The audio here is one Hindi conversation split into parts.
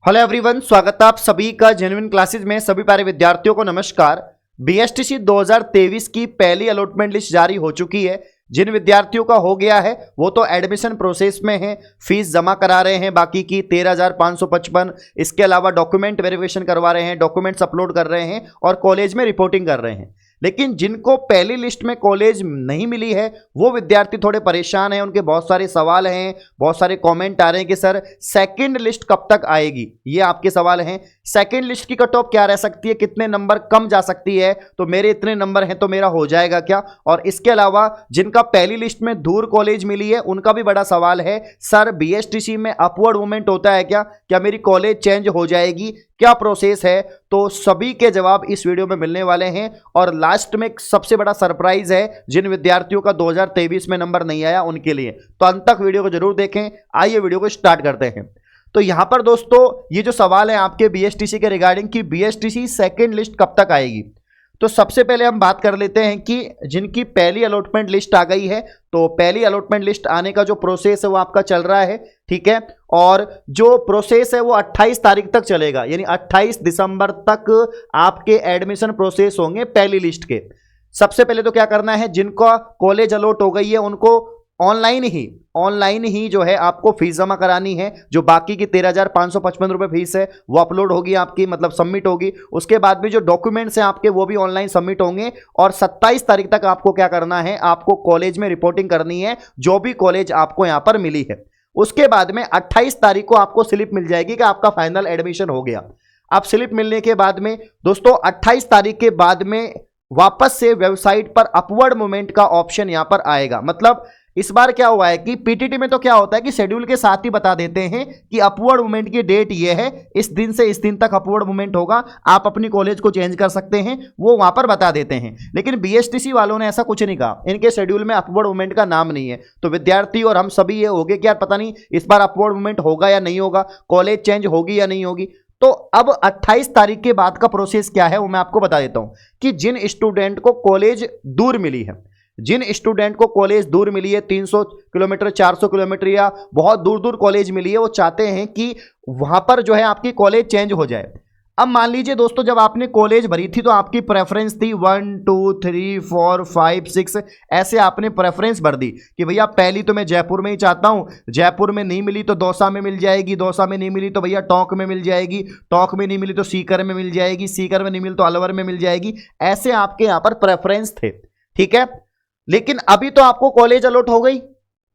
हेलो एवरीवन, स्वागत है आप सभी का जेन्युइन क्लासेस में। सभी प्यारे विद्यार्थियों को नमस्कार। बीएसटीसी 2023 की पहली अलॉटमेंट लिस्ट जारी हो चुकी है। जिन विद्यार्थियों का हो गया है वो तो एडमिशन प्रोसेस में है, फीस जमा करा रहे हैं बाकी की 13,555। इसके अलावा डॉक्यूमेंट वेरिफिकेशन करवा रहे हैं, डॉक्यूमेंट्स अपलोड कर रहे हैं और कॉलेज में रिपोर्टिंग कर रहे हैं। लेकिन जिनको पहली लिस्ट में कॉलेज नहीं मिली है वो विद्यार्थी थोड़े परेशान हैं। उनके बहुत सारे सवाल हैं, बहुत सारे कमेंट आ रहे हैं कि सर सेकंड लिस्ट कब तक आएगी। ये आपके सवाल हैं। सेकंड लिस्ट की कट ऑफ क्या रह सकती है, कितने नंबर कम जा सकती है, तो मेरे इतने नंबर हैं तो मेरा हो जाएगा क्या। और इसके अलावा जिनका पहली लिस्ट में दूर कॉलेज मिली है उनका भी बड़ा सवाल है, सर बीएसटीसी में अपवर्ड मूवमेंट होता है क्या मेरी कॉलेज चेंज हो जाएगी, क्या प्रोसेस है। तो सभी के जवाब इस वीडियो में मिलने वाले हैं। और लास्ट में एक सबसे बड़ा सरप्राइज है जिन विद्यार्थियों का 2023 में नंबर नहीं आया उनके लिए, तो अंत तक वीडियो को जरूर देखें। आइए वीडियो को स्टार्ट करते हैं। तो यहां पर दोस्तों ये जो सवाल है आपके बीएसटीसी के रिगार्डिंग कि बीएसटीसी सेकंड लिस्ट कब तक आएगी, तो सबसे पहले हम बात कर लेते हैं कि जिनकी पहली अलॉटमेंट लिस्ट आ गई है तो पहली अलॉटमेंट लिस्ट आने का जो प्रोसेस है वो आपका चल रहा है, ठीक है। और जो प्रोसेस है वो 28 तारीख तक चलेगा, यानी 28 दिसंबर तक आपके एडमिशन प्रोसेस होंगे पहली लिस्ट के। सबसे पहले तो क्या करना है, जिनका कॉलेज अलॉट हो गई है उनको ऑनलाइन ही जो है आपको फीस जमा करानी है। जो बाकी की 13,555 रुपये फीस है वो अपलोड होगी आपकी, मतलब सबमिट होगी। उसके बाद भी जो डॉक्यूमेंट्स हैं आपके वो भी ऑनलाइन सबमिट होंगे। और 27 तारीख तक आपको क्या करना है, आपको कॉलेज में रिपोर्टिंग करनी है जो भी कॉलेज आपको यहाँ पर मिली है। उसके बाद में 28 तारीख को आपको स्लिप मिल जाएगी कि आपका फाइनल एडमिशन हो गया। अब स्लिप मिलने के बाद में दोस्तों 28 तारीख के बाद में वापस से वेबसाइट पर अपवर्ड मूवमेंट का ऑप्शन यहां पर आएगा। मतलब इस बार क्या हुआ है कि पीटीटी में तो क्या होता है कि शेड्यूल के साथ ही बता देते हैं कि अपवर्ड मूवमेंट की डेट ये है, इस दिन से इस दिन तक अपवर्ड मूवमेंट होगा, आप अपनी कॉलेज को चेंज कर सकते हैं, वो वहां पर बता देते हैं। लेकिन बीएसटीसी वालों ने ऐसा कुछ नहीं कहा, इनके शेड्यूल में अपवर्ड मूवमेंट का नाम नहीं है। तो विद्यार्थी और हम सभी ये हो गए कि यार पता नहीं इस बार अपवर्ड मूवमेंट होगा या नहीं होगा, कॉलेज चेंज होगी या नहीं होगी। तो अब 28 तारीख के बाद का प्रोसेस क्या है वो मैं आपको बता देता हूं कि जिन स्टूडेंट को कॉलेज दूर मिली है, जिन स्टूडेंट को कॉलेज दूर मिली है 300 किलोमीटर 400 किलोमीटर या बहुत दूर दूर कॉलेज मिली है, वो चाहते हैं कि वहां पर जो है आपकी कॉलेज चेंज हो जाए। अब मान लीजिए दोस्तों जब आपने कॉलेज भरी थी तो आपकी प्रेफरेंस थी 1 2 3 4 5 6, ऐसे आपने प्रेफरेंस भर दी कि भैया पहली तो मैं जयपुर में ही चाहता हूं, जयपुर में नहीं मिली तो दौसा में मिल जाएगी, दौसा में नहीं मिली तो भैया टोंक में मिल जाएगी, टोंक में नहीं मिली तो सीकर में मिल जाएगी, सीकर में नहीं मिली तो अलवर में मिल जाएगी। ऐसे आपके यहाँ पर प्रेफरेंस थे, ठीक है। लेकिन अभी तो आपको कॉलेज अलॉट हो गई,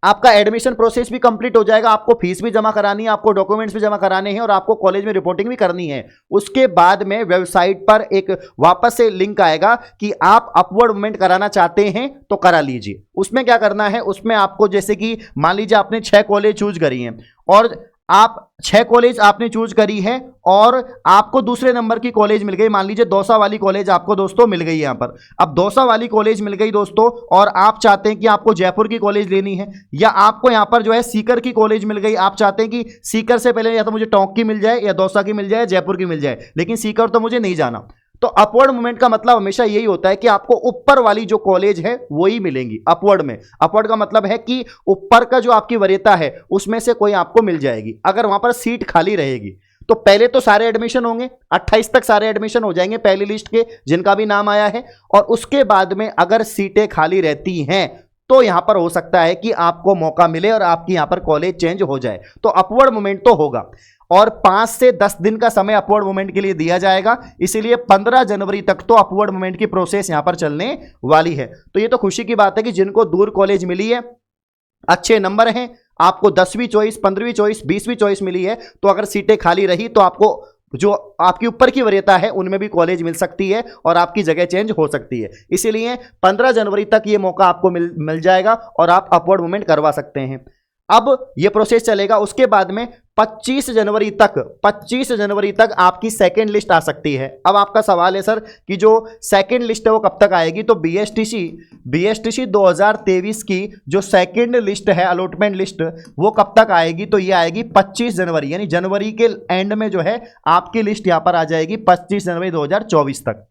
आपका एडमिशन प्रोसेस भी कंप्लीट हो जाएगा, आपको फीस भी जमा करानी है, आपको डॉक्यूमेंट्स भी जमा कराने हैं और आपको कॉलेज में रिपोर्टिंग भी करनी है। उसके बाद में वेबसाइट पर एक वापस से लिंक आएगा कि आप अपवर्ड मूवमेंट कराना चाहते हैं तो करा लीजिए। उसमें क्या करना है, उसमें आपको जैसे कि मान लीजिए आपने 6 कॉलेज चूज करी हैं और आप 6 कॉलेज आपने चूज करी है और आपको दूसरे नंबर की कॉलेज मिल गई, मान लीजिए दौसा वाली कॉलेज आपको दोस्तों मिल गई यहां पर। अब दौसा वाली कॉलेज मिल गई दोस्तों और आप चाहते हैं कि आपको जयपुर की कॉलेज लेनी है, या आपको यहां पर जो है सीकर की कॉलेज मिल गई, आप चाहते हैं कि सीकर से पहले या तो मुझे टोंक की मिल जाए या दौसा की मिल जाए, जयपुर की मिल जाए, लेकिन सीकर तो मुझे नहीं जाना। तो अपवर्ड मूवमेंट का मतलब हमेशा यही होता है कि आपको ऊपर वाली जो कॉलेज है वही मिलेंगी अपवर्ड में। अपवर्ड का मतलब है कि ऊपर का जो आपकी वरीयता है उसमें से कोई आपको मिल जाएगी। अगर वहां पर सीट खाली रहेगी तो पहले तो सारे एडमिशन होंगे, 28 तक सारे एडमिशन हो जाएंगे पहली लिस्ट के जिनका भी नाम आया है। और उसके बाद में अगर सीटें खाली रहती हैं तो यहां पर हो सकता है कि आपको मौका मिले और आपकी यहां पर कॉलेज चेंज हो जाए। तो अपवर्ड मूवमेंट तो होगा और 5 से 10 दिन का समय अपवर्ड मूवमेंट के लिए दिया जाएगा। इसीलिए 15 जनवरी तक तो अपवर्ड मूवमेंट की प्रोसेस यहां पर चलने वाली है। तो ये तो खुशी की बात है कि जिनको दूर कॉलेज मिली है, अच्छे नंबर हैं, आपको 10वीं चॉइस 15वीं चॉइस 20वीं चॉइस मिली है, तो अगर सीटें खाली रही तो आपको जो आपकी ऊपर की वरीयता है उनमें भी कॉलेज मिल सकती है और आपकी जगह चेंज हो सकती है। इसीलिए 15 जनवरी तक ये मौका आपको मिल जाएगा और आप अपवर्ड मूवमेंट करवा सकते हैं। अब ये प्रोसेस चलेगा। उसके बाद में 25 जनवरी तक आपकी सेकंड लिस्ट आ सकती है। अब आपका सवाल है सर कि जो सेकंड लिस्ट है वो कब तक आएगी, तो बीएसटीसी 2023 की जो सेकंड लिस्ट है अलॉटमेंट लिस्ट वो कब तक आएगी, तो ये आएगी 25 जनवरी, यानी जनवरी के एंड में जो है आपकी लिस्ट यहां पर आ जाएगी 25 जनवरी 2024 तक।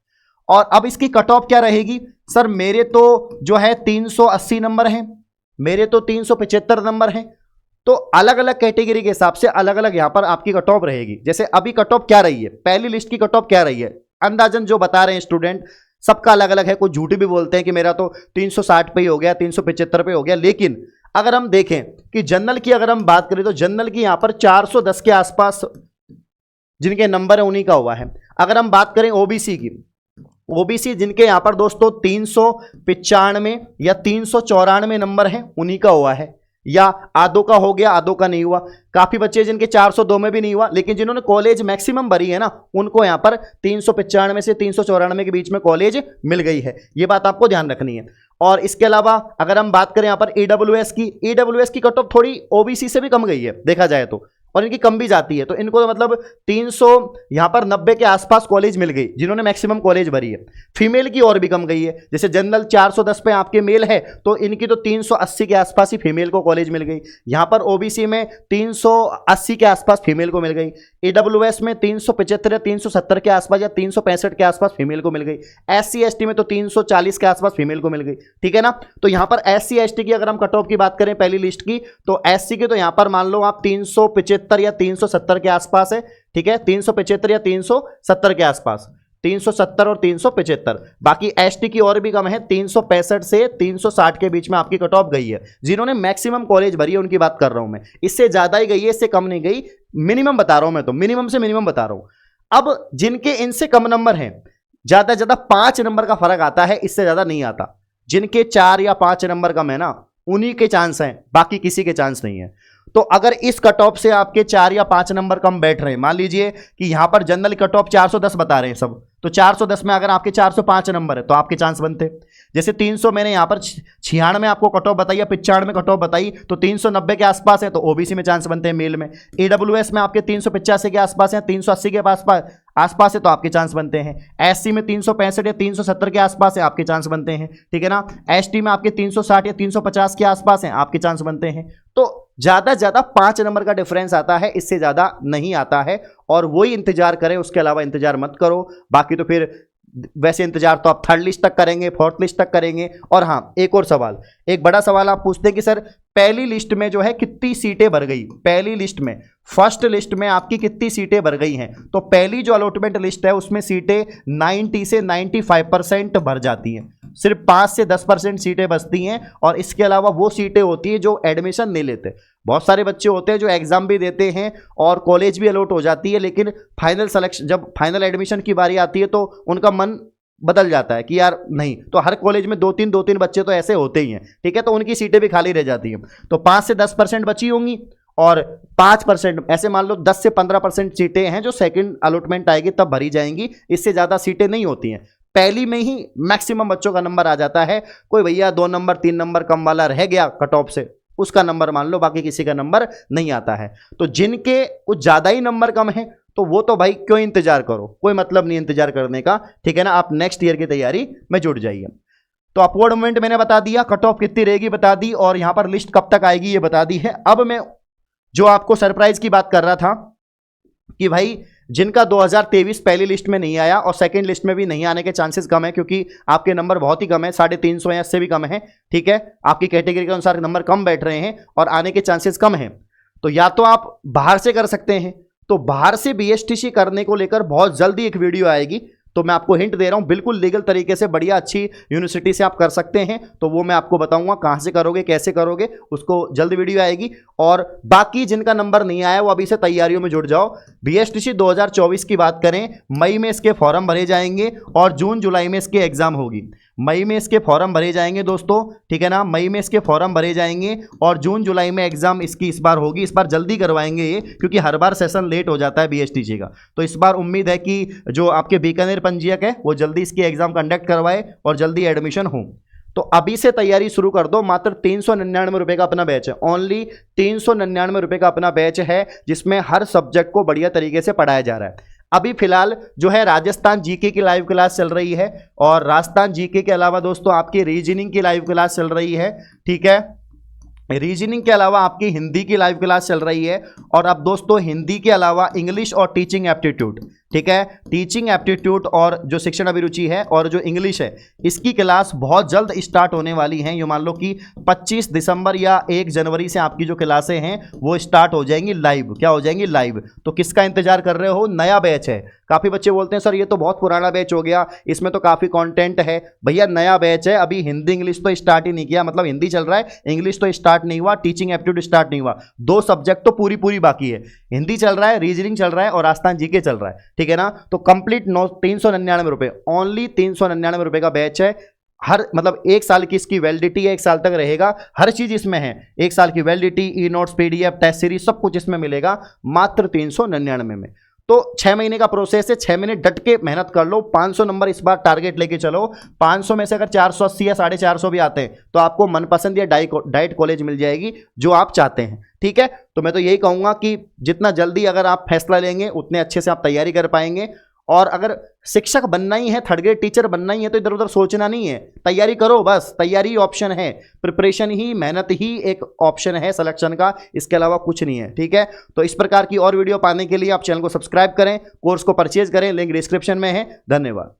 और अब इसकी कट ऑफ क्या रहेगी, सर मेरे तो जो है 380 नंबर हैं, मेरे तो 375 नंबर हैं, तो अलग अलग कैटेगरी के हिसाब से अलग अलग यहां पर आपकी कट ऑफ रहेगी। जैसे अभी कट ऑफ क्या रही है, पहली लिस्ट की कट ऑफ क्या रही है, अंदाजन जो बता रहे हैं स्टूडेंट सबका अलग अलग है। कुछ झूठी भी बोलते हैं कि मेरा तो 360 पे ही हो गया, 375 पे हो गया, लेकिन अगर हम देखें कि जनरल की अगर हम बात करें तो जनरल की यहां पर 410 के आसपास जिनके नंबर है उन्हीं का हुआ है। अगर हम बात करें ओबीसी की, ओबीसी जिनके यहां पर दोस्तों 395 या 394 नंबर है उन्हीं का हुआ है, या आधो का हो गया, आधो का नहीं हुआ। काफी बच्चे जिनके 402 में भी नहीं हुआ, लेकिन जिन्होंने कॉलेज मैक्सिमम भरी है ना, उनको यहां पर 395 से 394 के बीच में कॉलेज मिल गई है। यह बात आपको ध्यान रखनी है। और इसके अलावा अगर हम बात करें यहां पर ईडब्ल्यूएस की कट ऑफ थोड़ी ओबीसी से भी कम गई है देखा जाए तो, और इनकी कम भी जाती है, तो इनको मतलब 300 यहां पर 90 के आसपास कॉलेज मिल गई जिन्होंने मैक्सिमम कॉलेज भरी है। फीमेल की और भी कम गई है, जैसे जनरल 410 पे आपके मेल है तो इनकी तो 380 के आसपास ही फीमेल को कॉलेज मिल गई। यहां पर ओबीसी में 380 के आसपास फीमेल को मिल गई, ईडब्ल्यूएस में 375 या 370 के आसपास या 365 के आसपास फीमेल को मिल गई, एससी एसटी में तो 340 के आसपास फीमेल को मिल गई। ठीक है ना। तो यहां पर एससी एसटी की अगर हम कट ऑफ की बात करें पहली लिस्ट की, तो एससी की तो यहां पर मान लो आप 375 या 370 के आसपास है। ठीक है, 375 या 370 के आसपास, 370 और 375। बाकी एसटी की और भी कम है, 365 से 360 के बीच में आपकी कट ऑफ गई है। जिन्होंने मैक्सिमम कॉलेज भरी है उनकी बात कर रहा हूं मैं, इससे ज्यादा ही गई है, इससे कम नहीं गई, मिनिमम बता रहा हूं मैं, तो मिनिमम से मिनिमम बता रहा हूं। अब जिनके इनसे कम नंबर हैं, ज्यादा ज्यादा 5 नंबर का फर्क आता है, इससे ज्यादा नहीं आता। जिनके 4 या 5 नंबर कम है ना, उन्हीं के चांस हैं, बाकी किसी के चांस नहीं है। तो अगर इस कट ऑफ से आपके 4 या 5 नंबर कम बैठ रहे हैं, मान लीजिए कि यहां पर जनरल कट ऑफ 410 बता रहे हैं सब, तो 410 में अगर आपके 405 नंबर है तो आपके चांस बनते। जैसे 300 मैंने यहां पर 96 आपको कट ऑफ बताई या 95 कट ऑफ बताई, तो 390 के आसपास है तो ओबीसी में चांस बनते हैं मेल में। ईडब्ल्यूएस में आपके 385 के आसपास है, 380 के आसपास है तो आपके चांस बनते हैं। एससी में 365 या 370 के आसपास है, आपके चांस बनते हैं। ठीक है ना। एसटी में आपके 360 या 350 के आसपास है, आपके चांस बनते हैं। तो ज्यादा ज्यादा 5 नंबर का डिफरेंस आता है, इससे ज्यादा नहीं आता है, और वही इंतजार करें, उसके अलावा इंतजार मत करो। बाकी तो फिर वैसे इंतजार तो आप 3rd लिस्ट तक करेंगे, 4th लिस्ट तक करेंगे। और हाँ, एक और सवाल, एक बड़ा सवाल आप पूछते हैं कि सर पहली लिस्ट में जो है कितनी सीटें भर गई, पहली लिस्ट में, फर्स्ट लिस्ट में आपकी कितनी सीटें भर गई हैं। तो पहली जो अलॉटमेंट लिस्ट है उसमें सीटें 90 से 95% भर जाती हैं, सिर्फ 5 से 10% सीटें बचती हैं। और इसके अलावा वो सीटें होती हैं जो एडमिशन नहीं लेते। बहुत सारे बच्चे होते हैं जो एग्जाम भी देते हैं और कॉलेज भी अलॉट हो जाती है, लेकिन फाइनल सिलेक्शन, जब फाइनल एडमिशन की बारी आती है तो उनका मन बदल जाता है कि यार नहीं, तो हर कॉलेज में 2-3 बच्चे तो ऐसे होते ही हैं। ठीक है, तो उनकी सीटें भी खाली रह जाती हैं। तो 5 से 10% बची होंगी, और 5% ऐसे मान लो 10 से 15% सीटें हैं जो सेकंड अलॉटमेंट आएगी तब भरी जाएंगी। इससे ज़्यादा सीटें नहीं होती हैं। पहली में ही मैक्सिमम बच्चों का नंबर आ जाता है। कोई भैया 2 नंबर 3 नंबर कम वाला रह गया कट ऑफ से, उसका नंबर मान लो, बाकी किसी का नंबर नहीं आता है। तो जिनके कुछ ज़्यादा ही नंबर कम है तो वो तो भाई क्यों इंतजार करो, कोई मतलब नहीं इंतजार करने का। ठीक है ना। आप नेक्स्ट ईयर की तैयारी में जुट जाइए। तो अपवर्ड मूवमेंट मैंने बता दिया, कट ऑफ कितनी रहेगी बता दी, और यहां पर लिस्ट कब तक आएगी ये बता दी है। अब मैं जो आपको सरप्राइज की बात कर रहा था कि भाई जिनका 2023 पहली लिस्ट में नहीं आया और सेकंड लिस्ट में भी नहीं आने के चांसेस कम है, क्योंकि आपके नंबर बहुत ही कम है, 350 या इससे भी कम है। ठीक है, आपकी कैटेगरी के अनुसार नंबर कम बैठ रहे हैं और आने के चांसेस कम हैं। तो या तो आप बाहर से कर सकते हैं, तो बाहर से बीएसटीसी करने को लेकर बहुत जल्दी एक वीडियो आएगी, तो मैं आपको हिंट दे रहा हूं, बिल्कुल लीगल तरीके से बढ़िया अच्छी यूनिवर्सिटी से आप कर सकते हैं। तो वो मैं आपको बताऊंगा कहां से करोगे, कैसे करोगे, उसको जल्द वीडियो आएगी। और बाकी जिनका नंबर नहीं आया वो अभी से तैयारियों में जुट जाओ। बीएसटीसी 2024 की बात करें, मई में इसके फॉर्म भरे जाएंगे और जून जुलाई में इसके एग्जाम होगी। मई में इसके फॉर्म भरे जाएंगे दोस्तों। ठीक है ना, मई में इसके फॉर्म भरे जाएंगे और जून जुलाई में एग्जाम इसकी इस बार होगी। इस बार जल्दी करवाएंगे ये, क्योंकि हर बार सेशन लेट हो जाता है बीएसटीसी का। तो इस बार उम्मीद है कि जो आपके बीकानेर पंजीयक है वो जल्दी इसकी एग्जाम कंडक्ट करवाए और जल्दी एडमिशन हो। तो अभी से तैयारी शुरू कर दो। मात्र 399 रुपए का अपना बैच है, ओनली 399 रुपए का अपना बैच है, जिसमें हर सब्जेक्ट को बढ़िया तरीके से पढ़ाया जा रहा है। अभी फिलहाल जो है राजस्थान जीके की लाइव क्लास चल रही है, और राजस्थान जीके के अलावा दोस्तों आपकी रीजनिंग की लाइव क्लास चल रही है। ठीक है, रीजनिंग के अलावा आपकी हिंदी की लाइव क्लास चल रही है, और अब दोस्तों हिंदी के अलावा इंग्लिश और टीचिंग एप्टीट्यूड, ठीक है। टीचिंग एप्टीट्यूड और जो शिक्षण अभिरुचि है और जो इंग्लिश है, इसकी क्लास बहुत जल्द स्टार्ट होने वाली हैं। ये मान लो कि 25 दिसंबर या 1 जनवरी से आपकी जो क्लासें हैं वो स्टार्ट हो जाएंगी लाइव। क्या हो जाएंगी? लाइव। तो किसका इंतजार कर रहे हो? नया बैच है। काफ़ी बच्चे बोलते हैं सर ये तो बहुत पुराना बैच हो गया, इसमें तो काफ़ी कंटेंट है। भैया नया बैच है, अभी हिंदी इंग्लिश तो स्टार्ट ही नहीं किया, मतलब हिंदी चल रहा है, इंग्लिश तो स्टार्ट नहीं हुआ, टीचिंग एप्टीट्यूड स्टार्ट नहीं हुआ। 2 सब्जेक्ट तो पूरी बाकी है। हिंदी चल रहा है, रीजनिंग चल रहा है और आस्थान जीके चल रहा है, ठीक है ना। तो कंप्लीट 399 रुपये, ओनली 399 रुपये का बैच है। हर मतलब 1 साल की इसकी वैलिडिटी है, 1 साल तक रहेगा। हर चीज इसमें है, 1 साल की validity, e notes, PDF, test series, सब कुछ इसमें मिलेगा मात्र 399 में। तो 6 महीने का प्रोसेस है, 6 महीने डट के मेहनत कर लो। 500 नंबर इस बार टारगेट लेके चलो। 500 में से अगर 480 या 450 भी आते हैं तो आपको मनपसंद या डाइट कॉलेज मिल जाएगी जो आप चाहते हैं, ठीक है। तो मैं तो यही कहूँगा कि जितना जल्दी अगर आप फैसला लेंगे उतने अच्छे से आप तैयारी कर पाएंगे। और अगर शिक्षक बनना ही है, थर्ड ग्रेड टीचर बनना ही है, तो इधर उधर सोचना नहीं है, तैयारी करो बस। तैयारी ऑप्शन है, प्रिपरेशन ही, मेहनत ही एक ऑप्शन है सिलेक्शन का, इसके अलावा कुछ नहीं है, ठीक है। तो इस प्रकार की और वीडियो पाने के लिए आप चैनल को सब्सक्राइब करें, कोर्स को परचेज करें, लिंक डिस्क्रिप्शन में है। धन्यवाद।